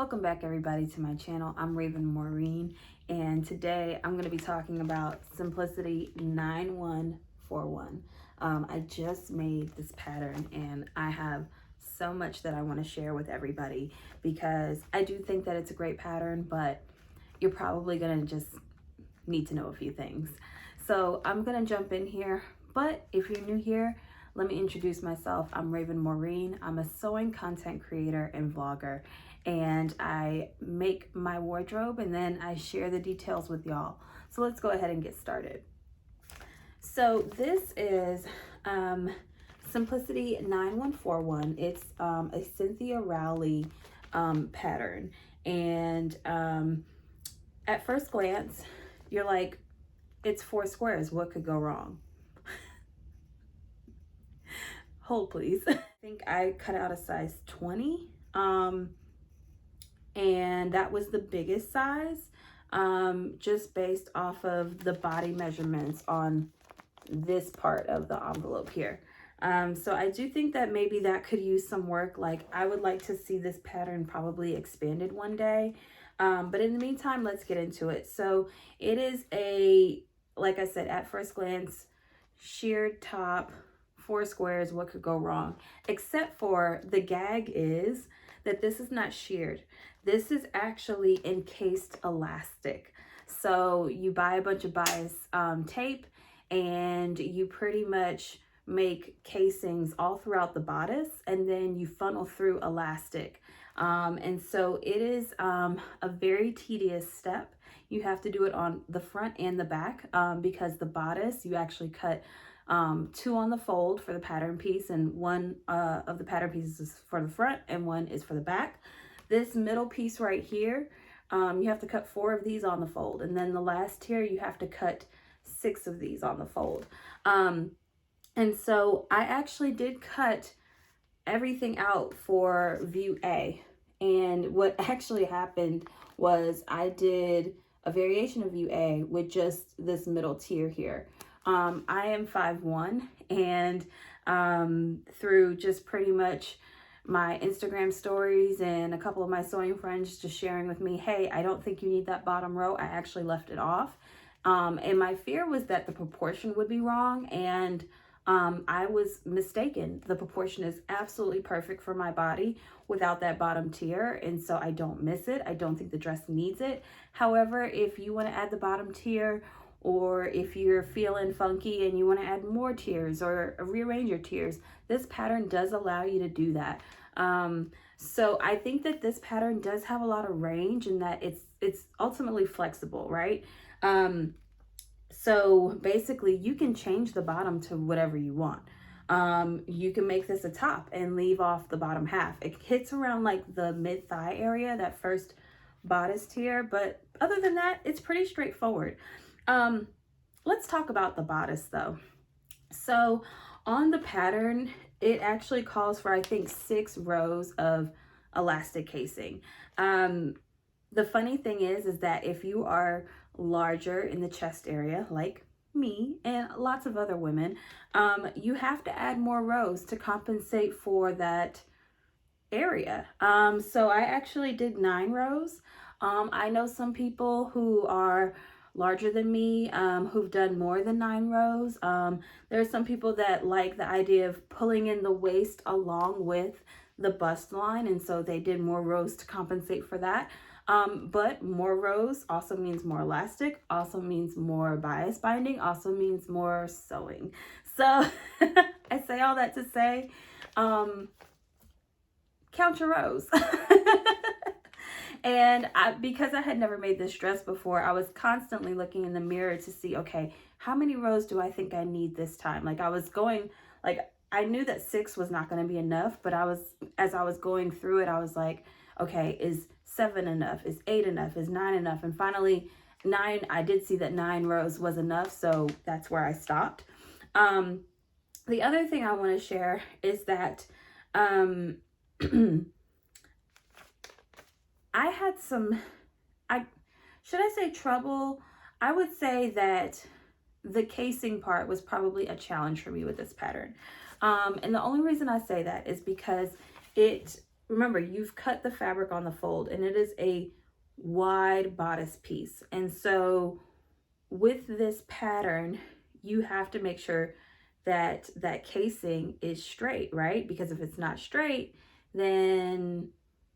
Welcome back everybody to my channel. I'm Maureen, and today I'm going to be talking about Simplicity 9141. I just made this pattern and I have so much that I want to share with everybody because I do think that it's a great pattern, but you're probably going to just need to know a few things. So I'm going to jump in here, but if you're new here, let me introduce myself. I'm Maureen. I'm a sewing content creator and vlogger, and I make my wardrobe and then I share the details with y'all. So let's go ahead and get started. So this is Simplicity 9141. It's a Cynthia Rowley pattern, and at first glance you're like, it's 4 squares, what could go wrong? Hold please. I think I cut out a size 20 and that was the biggest size, just based off of the body measurements on this part of the envelope here. So I do think that maybe that could use some work. Like, I would like to see this pattern probably expanded one day, but in the meantime, let's get into it. So it is a, like I said, at first glance, sheared top, 4 squares, what could go wrong? Except for the gag is that this is not sheared. This is actually encased elastic. So you buy a bunch of bias tape and you pretty much make casings all throughout the bodice, and then you funnel through elastic. And so it is a very tedious step. You have to do it on the front and the back because the bodice, you actually cut 2 on the fold for the pattern piece, and 1 of the pattern pieces is for the front and 1 is for the back. This middle piece right here, you have to cut 4 of these on the fold, and then the last tier you have to cut 6 of these on the fold. And so I actually did cut everything out for view A, and what actually happened was I did a variation of view A with just this middle tier here. I am 5'1", and through just pretty much my Instagram stories and a couple of my sewing friends just sharing with me, hey, I don't think you need that bottom row, I actually left it off. And my fear was that the proportion would be wrong, and I was mistaken. The proportion is absolutely perfect for my body without that bottom tier, and so I don't miss it. I don't think the dress needs it. However, if you want to add the bottom tier, or if you're feeling funky and you want to add more tiers or rearrange your tiers, this pattern does allow you to do that. So I think that this pattern does have a lot of range, and that it's ultimately flexible, right? So basically you can change the bottom to whatever you want. You can make this a top and leave off the bottom half. It hits around like the mid-thigh area, that first bodice tier, but other than that, it's pretty straightforward. Let's talk about the bodice though. So on the pattern, it actually calls for, I think, 6 rows of elastic casing. The funny thing is that if you are larger in the chest area, like me and lots of other women, you have to add more rows to compensate for that area. So I actually did 9 rows. I know some people who are larger than me who've done more than 9 rows. There are some people that like the idea of pulling in the waist along with the bust line, and so they did more rows to compensate for that. But more rows also means more elastic, also means more bias binding, also means more sewing. So I say all that to say, count your rows. And because I had never made this dress before, I was constantly looking in the mirror to see, okay, how many rows do I think I need this time? Like, I was going, like, I knew that 6 was not going to be enough, but as I was going through it, I was like, okay, is 7 enough? Is 8 enough? Is 9 enough? And finally 9, I did see that 9 rows was enough, so that's where I stopped. The other thing I want to share is that I had some, should I say trouble? I would say that the casing part was probably a challenge for me with this pattern. And the only reason I say that is because it remember, you've cut the fabric on the fold, and it is a wide bodice piece. And so with this pattern, you have to make sure that that casing is straight, right? Because if it's not straight, then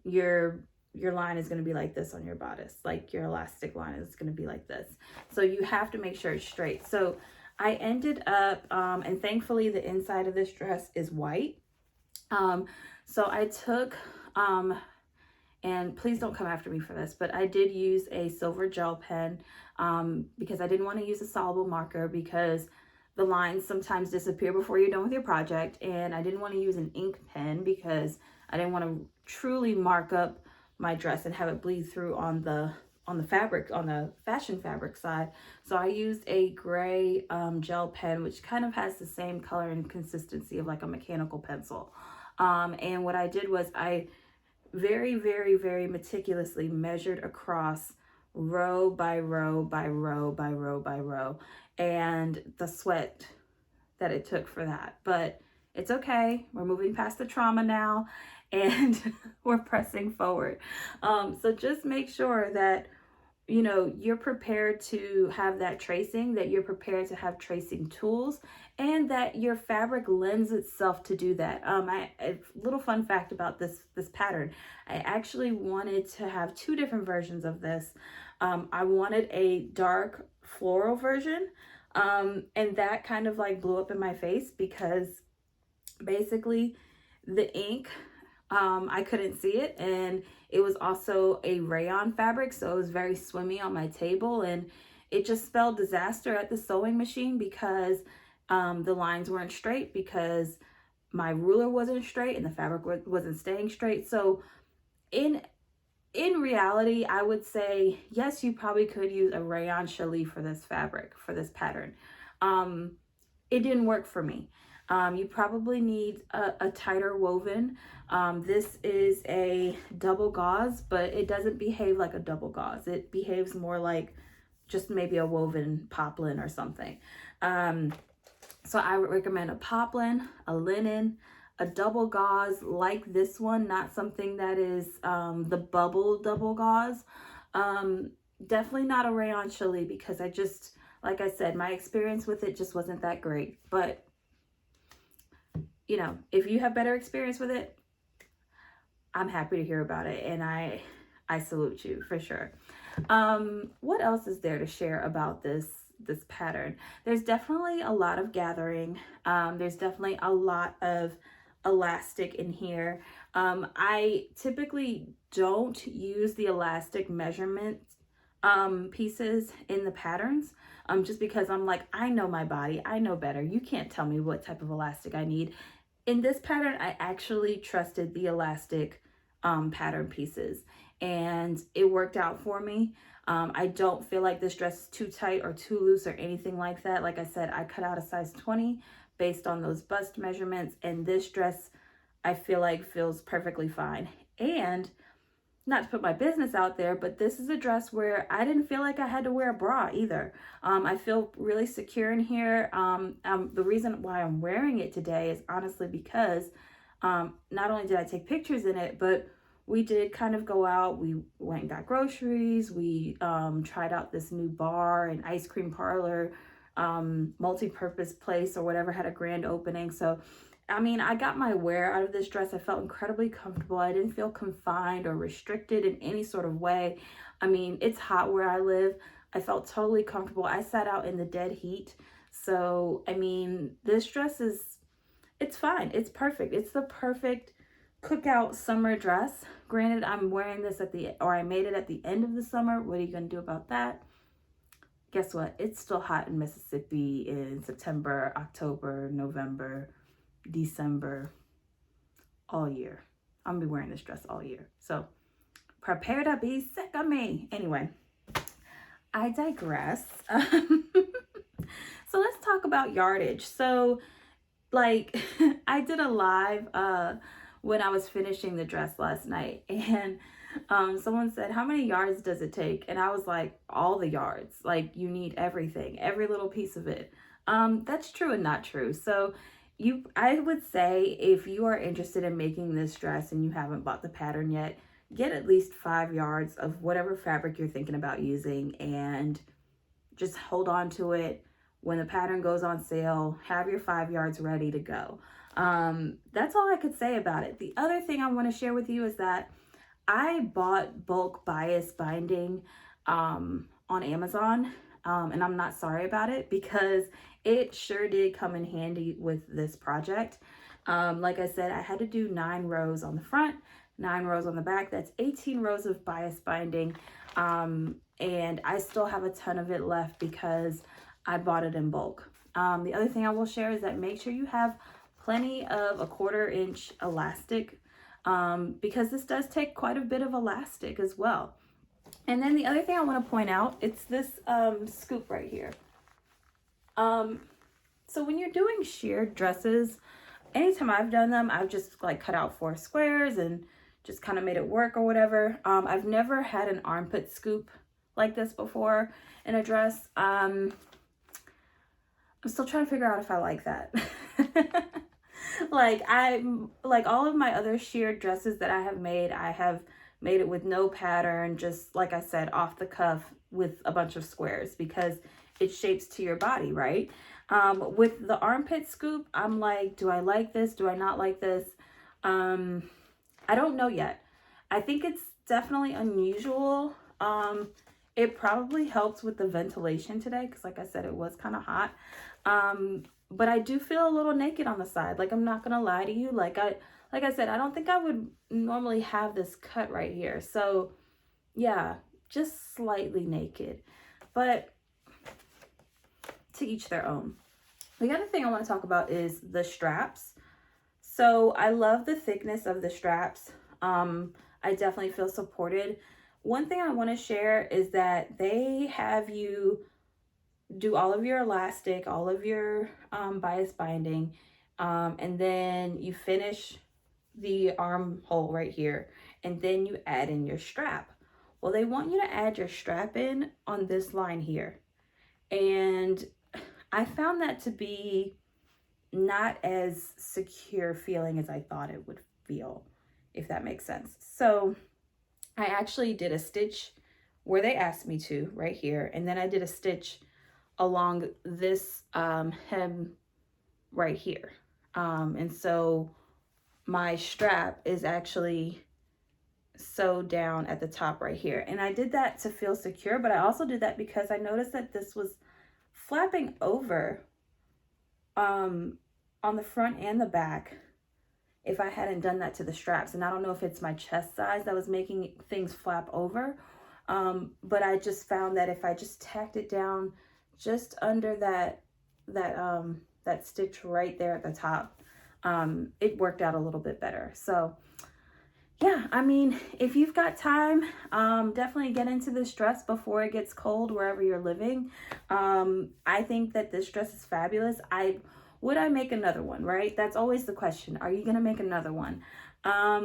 your line is going to be like this on your bodice, like your elastic line is going to be like this. So you have to make sure it's straight. So I ended up, and thankfully the inside of this dress is white. So I took, and please don't come after me for this, but I did use a silver gel pen, because I didn't want to use a soluble marker because the lines sometimes disappear before you're done with your project. And I didn't want to use an ink pen because I didn't want to truly mark up my dress and have it bleed through on the fabric, on the fashion fabric side. So I used a gray gel pen, which kind of has the same color and consistency of like a mechanical pencil. And what I did was I very, very, very meticulously measured across row by row by row by row by row, and the sweat that it took for that. But it's okay. We're moving past the trauma now, and we're pressing forward. So just make sure that, you know, you're prepared to have that tracing, that you're prepared to have tracing tools, and that your fabric lends itself to do that. A little fun fact about this pattern, I actually wanted to have two different versions of this. I wanted a dark floral version, and that kind of like blew up in my face because basically the ink, I couldn't see it, and it was also a rayon fabric, so it was very swimmy on my table, and it just spelled disaster at the sewing machine because the lines weren't straight, because my ruler wasn't straight and the fabric wasn't staying straight. So in reality, I would say, yes, you probably could use a rayon challis for this fabric, for this pattern. It didn't work for me. You probably need a tighter woven. This is a double gauze, but it doesn't behave like a double gauze. It behaves more like just maybe a woven poplin or something. So I would recommend a poplin, a linen, a double gauze like this one, not something that is the bubble double gauze. Definitely not a rayon challis, because I just, like I said, my experience with it just wasn't that great. But you know, if you have better experience with it, I'm happy to hear about it, and I salute you for sure. What else is there to share about this pattern? There's definitely a lot of gathering. There's definitely a lot of elastic in here. I typically don't use the elastic measurement pieces in the patterns, just because I'm like, I know my body, I know better. You can't tell me what type of elastic I need. In this pattern, I actually trusted the elastic pattern pieces, and it worked out for me. I don't feel like this dress is too tight or too loose or anything like that. Like I said, I cut out a size 20 based on those bust measurements, and this dress I feel like feels perfectly fine. And not to put my business out there, but this is a dress where I didn't feel like I had to wear a bra either. I feel really secure in here. The reason why I'm wearing it today is honestly because not only did I take pictures in it, but we did kind of go out. We went and got groceries. We tried out this new bar and ice cream parlor, multi-purpose place or whatever, had a grand opening. So I mean, I got my wear out of this dress. I felt incredibly comfortable. I didn't feel confined or restricted in any sort of way. I mean, it's hot where I live. I felt totally comfortable. I sat out in the dead heat. So, I mean, this dress it's fine. It's perfect. It's the perfect cookout summer dress. Granted, I'm wearing this I made it at the end of the summer. What are you going to do about that? Guess what? It's still hot in Mississippi in September, October, November, December, all year. I'm gonna be wearing this dress all year. So prepare to be sick of me. Anyway, I digress. So let's talk about yardage. So like I did a live when I was finishing the dress last night, and someone said, how many yards does it take? And I was like, all the yards. Like, you need everything, every little piece of it. That's true and not true. So I would say if you are interested in making this dress and you haven't bought the pattern yet, get at least 5 yards of whatever fabric you're thinking about using and just hold on to it. When the pattern goes on sale, have your 5 yards ready to go. That's all I could say about it. The other thing I want to share with you is that I bought bulk bias binding on Amazon, and I'm not sorry about it because it sure did come in handy with this project. Like I said, I had to do 9 rows on the front, 9 rows on the back. That's 18 rows of bias binding. And I still have a ton of it left because I bought it in bulk. The other thing I will share is that make sure you have plenty of 1/4 inch elastic, because this does take quite a bit of elastic as well. And then the other thing I want to point out, it's this scoop right here. So when you're doing sheared dresses, anytime I've done them, I've just like cut out 4 squares and just kind of made it work or whatever. I've never had an armpit scoop like this before in a dress. I'm still trying to figure out if I like that. Like all of my other sheared dresses that I have made it with no pattern, just like I said, off the cuff with a bunch of squares because it shapes to your body, right? With the armpit scoop, I'm like, do I like this? Do I not like this? I don't know yet. I think it's definitely unusual. It probably helps with the ventilation today because like I said, it was kind of hot. But I do feel a little naked on the side. Like, I'm not gonna lie to you. Like I said, I don't think I would normally have this cut right here. So yeah, just slightly naked, but to each their own. The other thing I want to talk about is the straps. So I love the thickness of the straps. I definitely feel supported. One thing I want to share is that they have you do all of your elastic, all of your bias binding, and then you finish the armhole right here, and then you add in your strap. Well, they want you to add your strap in on this line here, and I found that to be not as secure feeling as I thought it would feel, if that makes sense. So I actually did a stitch where they asked me to right here, and then I did a stitch along this hem right here. And so my strap is actually sewed down at the top right here. And I did that to feel secure, but I also did that because I noticed that this was flapping over on the front and the back if I hadn't done that to the straps. And I don't know if it's my chest size that was making things flap over, but I just found that if I just tacked it down just under that stitch right there at the top, it worked out a little bit better. So yeah, I mean, if you've got time, definitely get into this dress before it gets cold wherever you're living. I think that this dress is fabulous. Would I make another one, right? That's always the question. Are you going to make another one? Let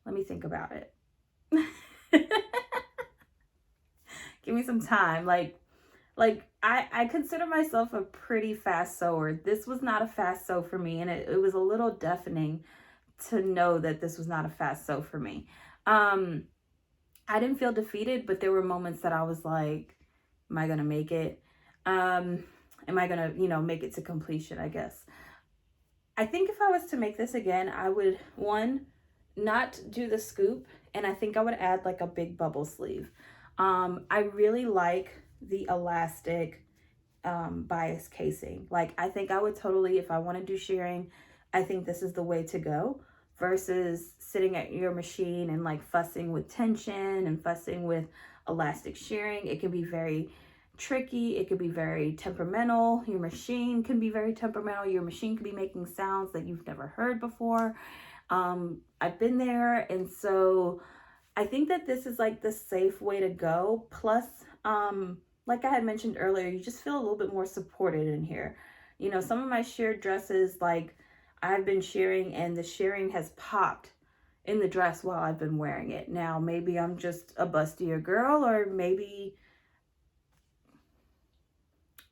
me think about it. Give me some time. Like I consider myself a pretty fast sewer. This was not a fast sew for me, and it was a little deafening to know that this was not a fast sew for me. I didn't feel defeated, but there were moments that I was like, am I gonna make it? Am I gonna, make it to completion, I guess. I think if I was to make this again, I would, one, not do the scoop, and I think I would add like a big bubble sleeve. I really like the elastic bias casing. Like, I think I would totally, if I want to do shearing, I think this is the way to go versus sitting at your machine and like fussing with tension and fussing with elastic shearing. It can be very tricky. It could be very temperamental. Your machine can be very temperamental. Your machine could be making sounds that you've never heard before. I've been there, and so I think that this is like the safe way to go. Plus, like I had mentioned earlier, you just feel a little bit more supported in here. Some of my sheared dresses, like I've been shearing and the shearing has popped in the dress while I've been wearing it. Now, maybe I'm just a bustier girl, or maybe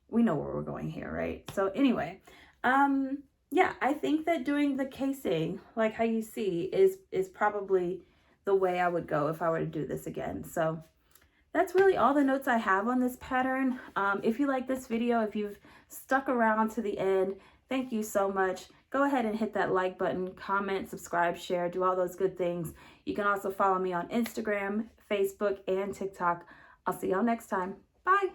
we know where we're going here, right? So anyway, Yeah, I think that doing the casing, like how you see, is probably the way I would go if I were to do this again. So that's really all the notes I have on this pattern. If you like this video, if you've stuck around to the end, thank you so much. Go ahead and hit that like button, comment, subscribe, share, do all those good things. You can also follow me on Instagram, Facebook, and TikTok. I'll see y'all next time. Bye.